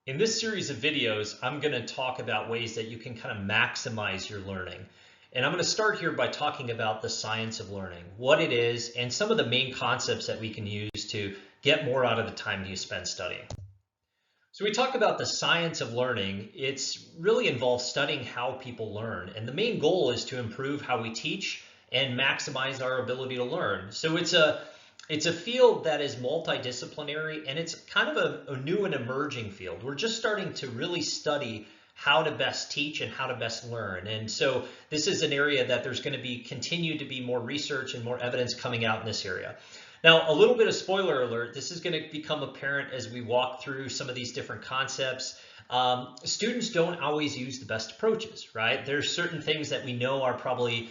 In this series of videos, I'm going to talk about ways that you can kind of maximize your learning. And I'm going to start here by talking about the science of learning, what it is, and some of the main concepts that we can use to get more out of the time you spend studying. So we talk about the science of learning. It's really involves studying how people learn. And the main goal is to improve how we teach and maximize our ability to learn. So it's a field that is multidisciplinary, and it's kind of a new and emerging field. We're just starting to really study how to best teach and how to best learn. And so this is an area that there's going to be continue to be more research and more evidence coming out in this area. Now, a little bit of spoiler alert, this is going to become apparent as we walk through some of these different concepts. Students don't always use the best approaches, right? There's certain things that we know are probably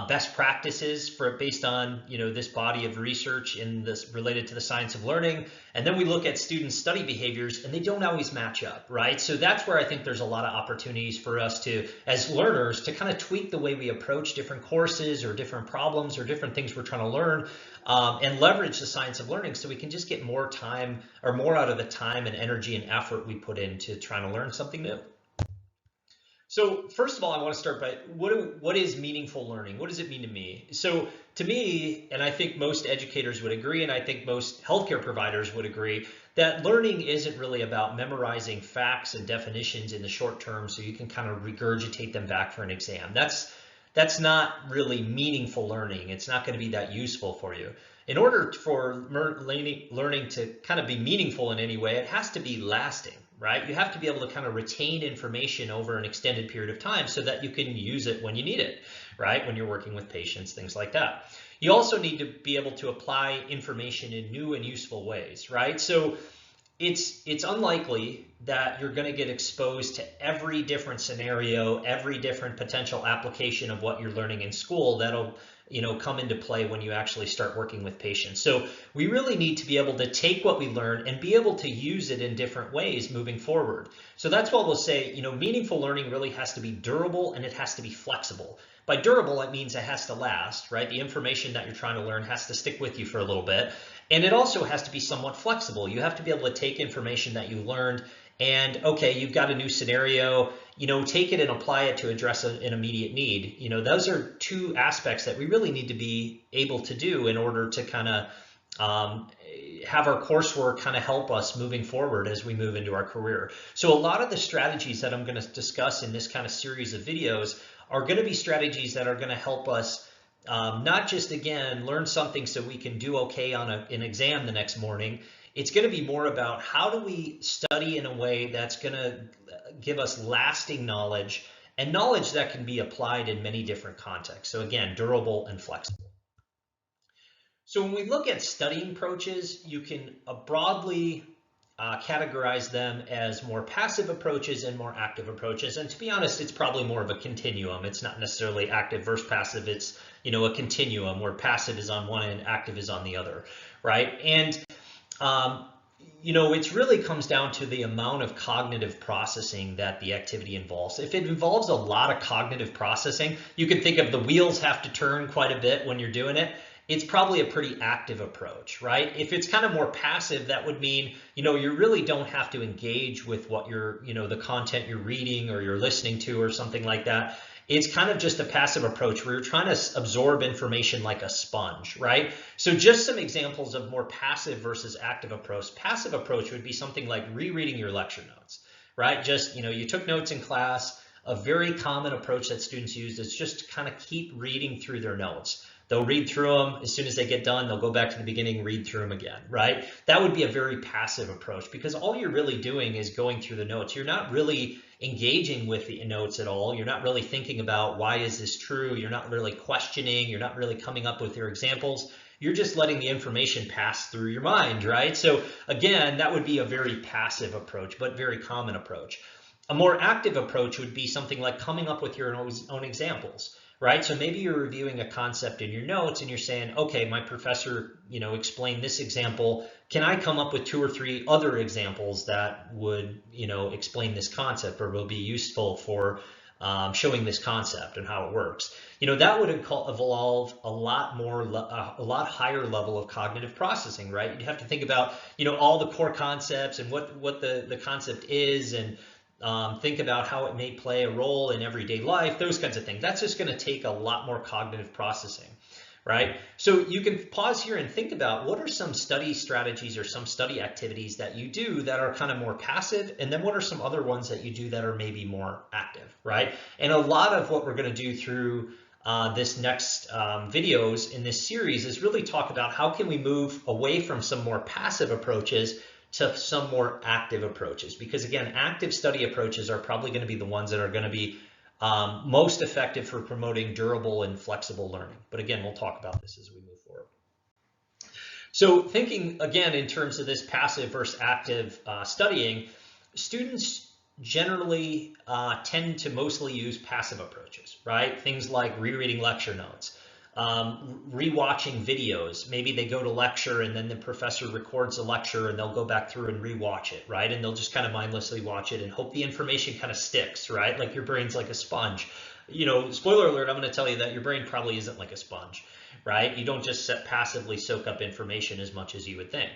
best practices based on this body of research in this related to the science of learning, and then we look at student study behaviors and they don't always match up, right? So that's where I think there's a lot of opportunities for us to, as learners, to kind of tweak the way we approach different courses or different problems or different things we're trying to learn, and leverage the science of learning so we can just get more time or more out of the time and energy and effort we put into trying to learn something new. So first of all, I want to start by what is meaningful learning? What does it mean to me? So to me, and I think most educators would agree, and I think most healthcare providers would agree, that learning isn't really about memorizing facts and definitions in the short term so you can kind of regurgitate them back for an exam. That's not really meaningful learning. It's not going to be that useful for you. In order for learning to kind of be meaningful in any way, it has to be lasting, right? You have to be able to kind of retain information over an extended period of time so that you can use it when you need it, right? When you're working with patients, things like that. You also need to be able to apply information in new and useful ways, right? So it's unlikely that you're going to get exposed to every different scenario, every different potential application of what you're learning in school that'll come into play when you actually start working with patients. So we really need to be able to take what we learn and be able to use it in different ways moving forward. So that's why we'll say, meaningful learning really has to be durable and it has to be flexible. By durable, it means it has to last, right? The information that you're trying to learn has to stick with you for a little bit. And it also has to be somewhat flexible. You have to be able to take information that you learned and, okay, you've got a new scenario, take it and apply it to address an immediate need. Those are two aspects that we really need to be able to do in order to kind of have our coursework kind of help us moving forward as we move into our career. So a lot of the strategies that I'm going to discuss in this kind of series of videos are going to be strategies that are going to help us not just, again, learn something so we can do okay on an exam the next morning. It's going to be more about how do we study in a way that's going to give us lasting knowledge and knowledge that can be applied in many different contexts. So again, durable and flexible. So when we look at studying approaches, you can broadly categorize them as more passive approaches and more active approaches. And to be honest, it's probably more of a continuum. It's not necessarily active versus passive. It's, a continuum where passive is on one end, active is on the other, right? And it really comes down to the amount of cognitive processing that the activity involves. If it involves a lot of cognitive processing, you can think of the wheels have to turn quite a bit when you're doing it. It's probably a pretty active approach, right? If it's kind of more passive, that would mean, you really don't have to engage with what you're, the content you're reading or you're listening to or something like that. It's kind of just a passive approach where you're trying to absorb information like a sponge, right? So just some examples of more passive versus active approach. Passive approach would be something like rereading your lecture notes, right? Just, you took notes in class. A very common approach that students use is just to kind of keep reading through their notes. They'll read through them. As soon as they get done, they'll go back to the beginning, read through them again, right? That would be a very passive approach because all you're really doing is going through the notes. You're not really engaging with the notes at all. You're not really thinking about why is this true? You're not really questioning. You're not really coming up with your examples. You're just letting the information pass through your mind, right? So again, that would be a very passive approach, but very common approach. A more active approach would be something like coming up with your own examples. Right? So maybe you're reviewing a concept in your notes and you're saying, okay, my professor, explained this example. Can I come up with 2 or 3 other examples that would, explain this concept or will be useful for showing this concept and how it works. That would evolve a lot higher level of cognitive processing, right? You'd have to think about, all the core concepts and what the concept is, and think about how it may play a role in everyday life, those kinds of things. That's just going to take a lot more cognitive processing, right? So you can pause here and think about what are some study strategies or some study activities that you do that are kind of more passive, and then what are some other ones that you do that are maybe more active, right? And a lot of what we're going to do through this next videos in this series is really talk about how can we move away from some more passive approaches to some more active approaches, because again, active study approaches are probably going to be the ones that are going to be most effective for promoting durable and flexible learning. But again, we'll talk about this as we move forward. So thinking again in terms of this passive versus active studying, students generally tend to mostly use passive approaches, right? Things like rereading lecture notes, rewatching videos. Maybe they go to lecture and then the professor records a lecture and they'll go back through and rewatch it, right? And they'll just kind of mindlessly watch it and hope the information kind of sticks, right? Like your brain's like a sponge. Spoiler alert, I'm going to tell you that your brain probably isn't like a sponge, right? You don't just passively soak up information as much as you would think,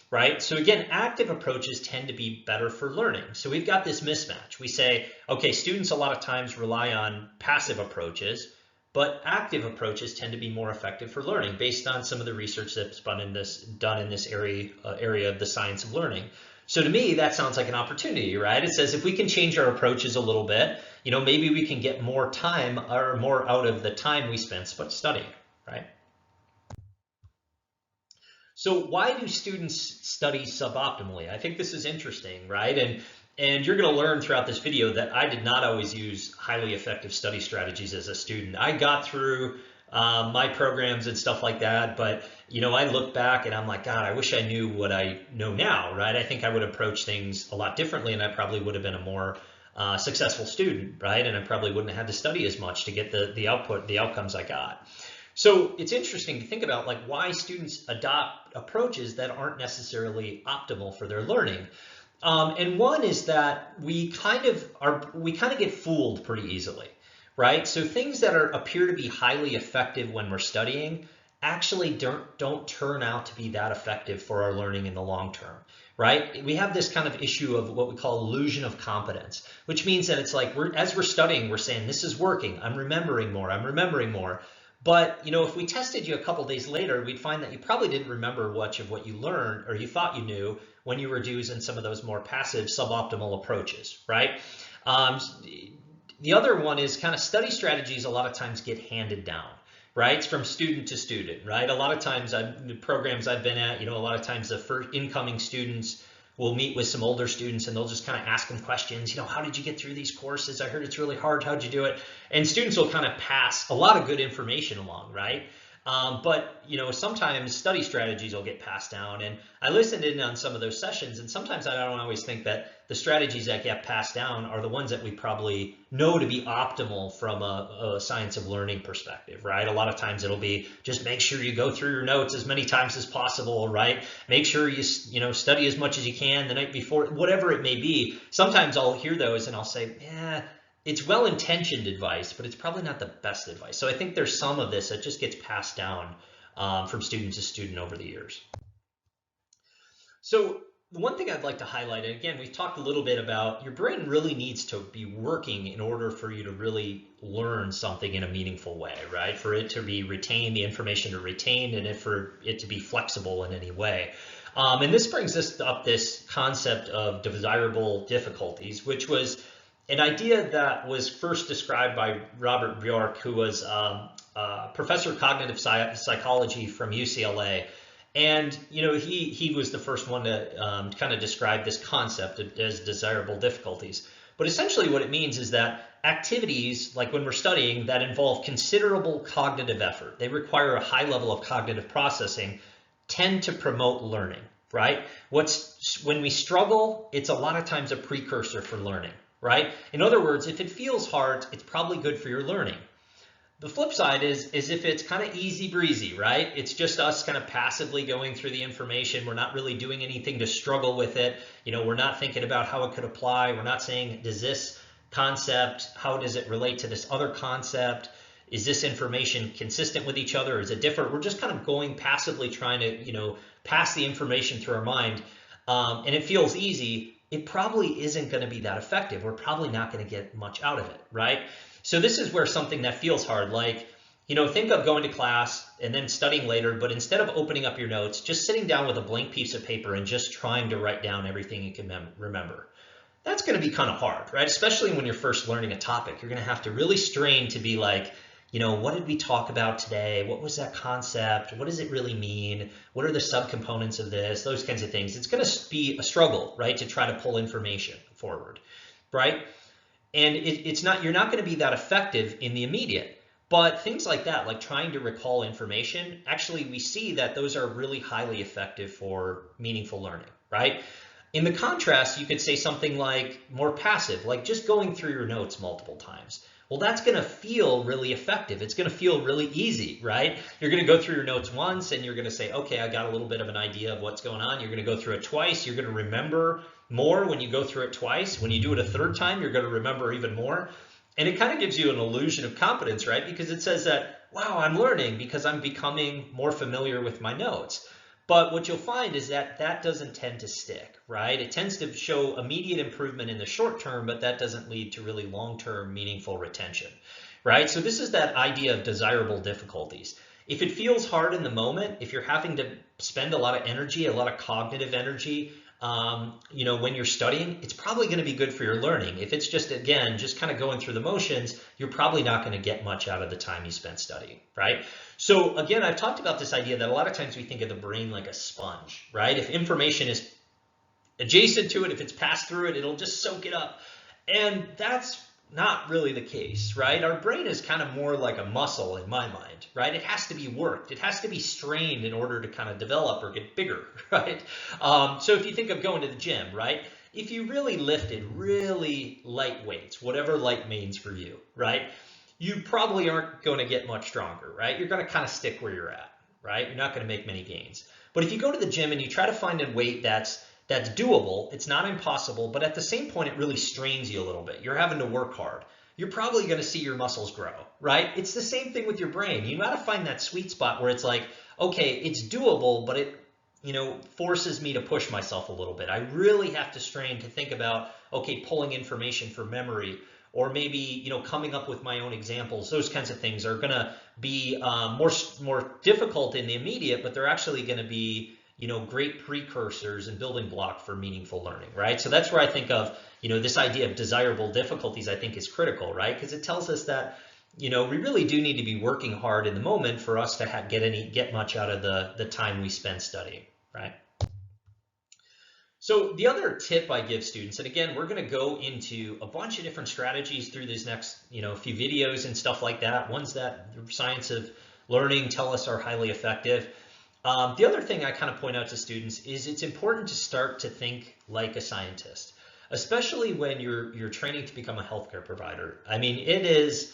right? So again, active approaches tend to be better for learning. So we've got this mismatch. We say, okay, students a lot of times rely on passive approaches, but active approaches tend to be more effective for learning based on some of the research that's done in this area of the science of learning. So to me, that sounds like an opportunity, right? It says if we can change our approaches a little bit, maybe we can get more time or more out of the time we spend studying, right? So why do students study suboptimally? I think this is interesting, right? And you're going to learn throughout this video that I did not always use highly effective study strategies as a student. I got through my programs and stuff like that, but I look back and I'm like, God, I wish I knew what I know now, right? I think I would approach things a lot differently, and I probably would have been a more successful student, right? And I probably wouldn't have had to study as much to get the outcomes I got. So it's interesting to think about like why students adopt approaches that aren't necessarily optimal for their learning. And one is that we kind of get fooled pretty easily, right? So things that appear to be highly effective when we're studying actually don't turn out to be that effective for our learning in the long term, right? We have this kind of issue of what we call illusion of competence, which means that it's like as we're studying, we're saying this is working, I'm remembering more. But if we tested you a couple days later, we'd find that you probably didn't remember much of what you learned or you thought you knew when you were using some of those more passive suboptimal approaches, right? The other one is kind of study strategies a lot of times get handed down, right? It's from student to student, right? A lot of times the programs I've been at, a lot of times the first incoming students will meet with some older students and they'll just kind of ask them questions. How did you get through these courses? I heard it's really hard. How'd you do it? And students will kind of pass a lot of good information along, right? But sometimes study strategies will get passed down, and I listened in on some of those sessions, and sometimes I don't always think that the strategies that get passed down are the ones that we probably know to be optimal from a science of learning perspective, right? A lot of times it'll be just make sure you go through your notes as many times as possible, right? Make sure you study as much as you can the night before, whatever it may be. Sometimes I'll hear those and I'll say, yeah, it's well-intentioned advice, but it's probably not the best advice. So I think there's some of this that just gets passed down from student to student over the years. So the one thing I'd like to highlight, and again, we've talked a little bit about your brain really needs to be working in order for you to really learn something in a meaningful way, right? For it to be retained, the information to retain, and for it to be flexible in any way. And this brings us up this concept of desirable difficulties, which was an idea that was first described by Robert Bjork, who was professor of cognitive psychology from UCLA. And he was the first one to kind of describe this concept as desirable difficulties. But essentially what it means is that activities, like when we're studying, that involve considerable cognitive effort, they require a high level of cognitive processing, tend to promote learning, right? When we struggle, it's a lot of times a precursor for learning. Right? In other words, if it feels hard, it's probably good for your learning. The flip side is if it's kind of easy breezy, right? It's just us kind of passively going through the information. We're not really doing anything to struggle with it. We're not thinking about how it could apply. We're not saying, does this concept? How does it relate to this other concept? Is this information consistent with each other? Is it different? We're just kind of going passively trying to, pass the information through our mind. And it feels easy. It probably isn't going to be that effective. We're probably not going to get much out of it, right? So this is where something that feels hard, like, think of going to class and then studying later, but instead of opening up your notes, just sitting down with a blank piece of paper and just trying to write down everything you can remember. That's going to be kind of hard, right? Especially when you're first learning a topic. You're going to have to really strain to be like, what did we talk about today? What was that concept? What does it really mean? What are the subcomponents of this? Those kinds of things. It's going to be a struggle, right, to try to pull information forward, right? And you're not going to be that effective in the immediate. But things like that, like trying to recall information, actually we see that those are really highly effective for meaningful learning, right? In the contrast, you could say something like more passive, like just going through your notes multiple times. Well, that's going to feel really effective. It's going to feel really easy, right? You're going to go through your notes once and you're going to say, okay, I got a little bit of an idea of what's going on. You're going to go through it twice. You're going to remember more when you go through it twice. When you do it a third time, you're going to remember even more. And it kind of gives you an illusion of competence, right? Because it says that, wow, I'm learning because I'm becoming more familiar with my notes. But what you'll find is that that doesn't tend to stick, right? It tends to show immediate improvement in the short term, but that doesn't lead to really long-term meaningful retention, right? So this is that idea of desirable difficulties. If it feels hard in the moment, if you're having to spend a lot of energy, a lot of cognitive energy, when you're studying, it's probably going to be good for your learning. If it's just, again, just kind of going through the motions, you're probably not going to get much out of the time you spent studying, right? So again, I've talked about this idea that a lot of times we think of the brain like a sponge, right? If information is adjacent to it, if it's passed through it, it'll just soak it up. And that's not really the case, right? Our brain is kind of more like a muscle in my mind, right? It has to be worked. It has to be strained in order to kind of develop or get bigger, right? So if you think of going to the gym, right? If you really lifted really light weights, whatever light means for you, right? You probably aren't going to get much stronger, right? You're going to kind of stick where you're at, right? You're not going to make many gains. But if you go to the gym and you try to find a weight that's doable, it's not impossible, but at the same point, it really strains you a little bit. You're having to work hard. You're probably going to see your muscles grow, right? It's the same thing with your brain. You got to find that sweet spot where it's like, okay, it's doable, but it, forces me to push myself a little bit. I really have to strain to think about, okay, pulling information from memory, or maybe, coming up with my own examples. Those kinds of things are going to be more difficult in the immediate, but they're actually going to be great precursors and building block for meaningful learning, right? So that's where I think of, this idea of desirable difficulties, I think is critical, right? Because it tells us that, we really do need to be working hard in the moment for us to get much out of the time we spend studying, right? So the other tip I give students, and again, we're going to go into a bunch of different strategies through these next, few videos and stuff like that, ones that the science of learning tell us are highly effective. The other thing I kind of point out to students is it's important to start to think like a scientist, especially when you're training to become a healthcare provider. I mean, it is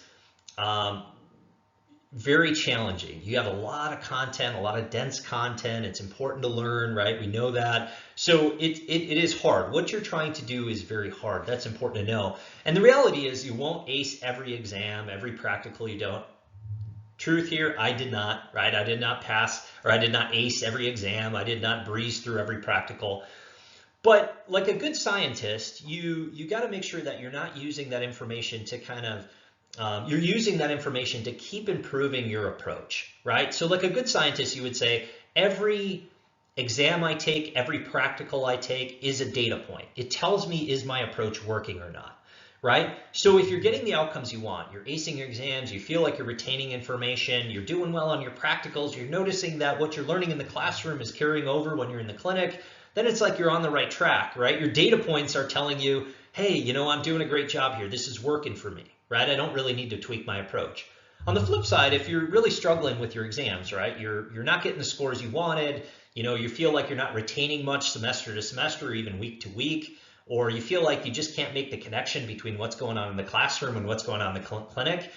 very challenging. You have a lot of content, a lot of dense content. It's important to learn, right? We know that. So it is hard. What you're trying to do is very hard. That's important to know. And the reality is you won't ace every exam, every practical you don't. Truth here, I did not, right? I did not pass, or I did not ace every exam. I did not breeze through every practical. But like a good scientist, you got to make sure that you're not using that information to kind of, you're using that information to keep improving your approach, right? So like a good scientist, you would say, every exam I take, every practical I take is a data point. It tells me, is my approach working or not? Right? So if you're getting the outcomes you want, you're acing your exams, you feel like you're retaining information, you're doing well on your practicals, you're noticing that what you're learning in the classroom is carrying over when you're in the clinic, then it's like you're on the right track, right? Your data points are telling you, hey, I'm doing a great job here. This is working for me, right? I don't really need to tweak my approach. On the flip side, if you're really struggling with your exams, right, you're not getting the scores you wanted, you feel like you're not retaining much semester to semester or even week to week, or you feel like you just can't make the connection between what's going on in the classroom and what's going on in the clinic,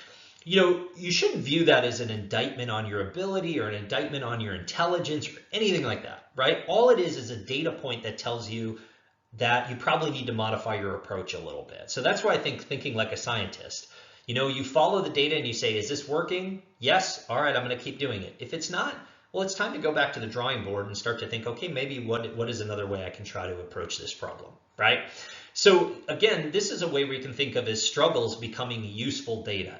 you shouldn't view that as an indictment on your ability or an indictment on your intelligence or anything like that, right? All it is a data point that tells you, that you probably need to modify your approach a little bit. So that's why I think thinking like a scientist, you follow the data and you say, is this working? Yes. All right, I'm going to keep doing it. If it's not, well, it's time to go back to the drawing board and start to think, okay, maybe what is another way I can try to approach this problem, right? So again, this is a way we can think of as struggles becoming useful data.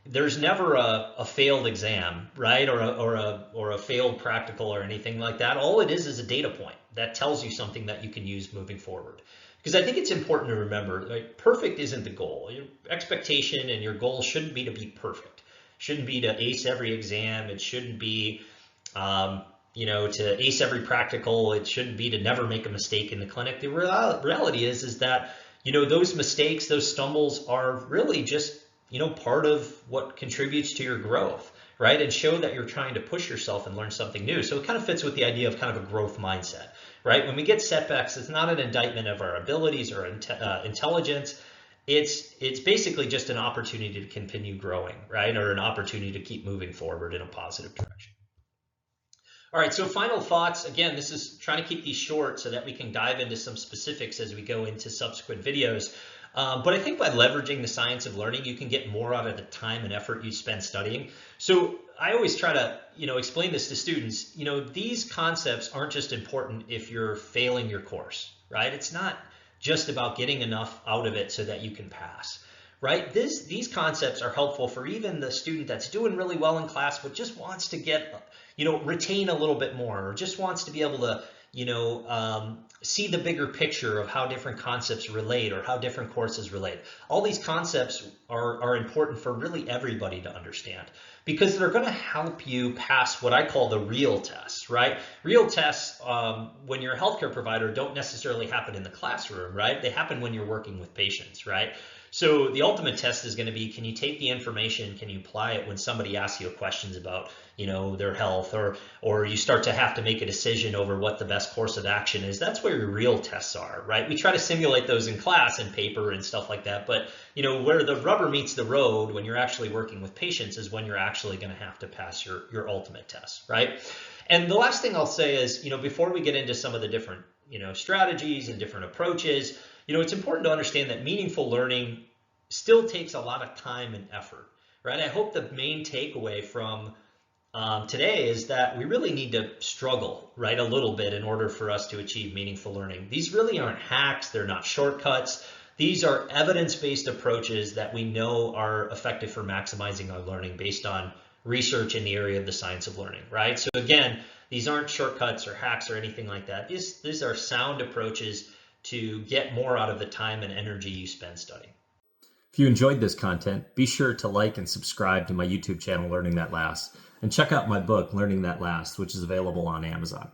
There's never a failed exam, right? Or a failed practical or anything like that. All it is a data point that tells you something that you can use moving forward. Because I think it's important to remember, like, perfect isn't the goal. Your expectation and your goal shouldn't be to be perfect. Shouldn't be to ace every exam. It shouldn't be, to ace every practical. It shouldn't be to never make a mistake in the clinic. The reality is that, those mistakes, those stumbles are really just, part of what contributes to your growth, right? And show that you're trying to push yourself and learn something new. So it kind of fits with the idea of kind of a growth mindset, right? When we get setbacks, it's not an indictment of our abilities or intelligence. It's basically just an opportunity to continue growing, right? Or an opportunity to keep moving forward in a positive direction. All right, so final thoughts. Again, this is trying to keep these short so that we can dive into some specifics as we go into subsequent videos. But I think by leveraging the science of learning, you can get more out of the time and effort you spend studying. So I always try to, explain this to students. These concepts aren't just important if you're failing your course, right? It's not just about getting enough out of it so that you can pass, right? These concepts are helpful for even the student that's doing really well in class, but just wants to get, retain a little bit more, or just wants to be able to, see the bigger picture of how different concepts relate or how different courses relate. All these concepts are important for really everybody to understand, because they're going to help you pass what I call the real tests, right? Real tests, when you're a healthcare provider, don't necessarily happen in the classroom, right? They happen when you're working with patients, right? So the ultimate test is going to be, can you take the information, can you apply it when somebody asks you questions about, their health, or you start to have to make a decision over what the best course of action is. That's where your real tests are, right? We try to simulate those in class and paper and stuff like that, but where the rubber meets the road when you're actually working with patients is when you're actually going to have to pass your ultimate test, right? And the last thing I'll say is, before we get into some of the different, strategies and different approaches, it's important to understand that meaningful learning still takes a lot of time and effort, right? I hope the main takeaway from today is that we really need to struggle, right, a little bit in order for us to achieve meaningful learning. These really aren't hacks. They're not shortcuts. These are evidence-based approaches that we know are effective for maximizing our learning based on research in the area of the science of learning, right? So again, these aren't shortcuts or hacks or anything like that. These are sound approaches to get more out of the time and energy you spend studying. If you enjoyed this content, be sure to like and subscribe to my YouTube channel, Learning That Lasts, and check out my book, Learning That Lasts, which is available on Amazon.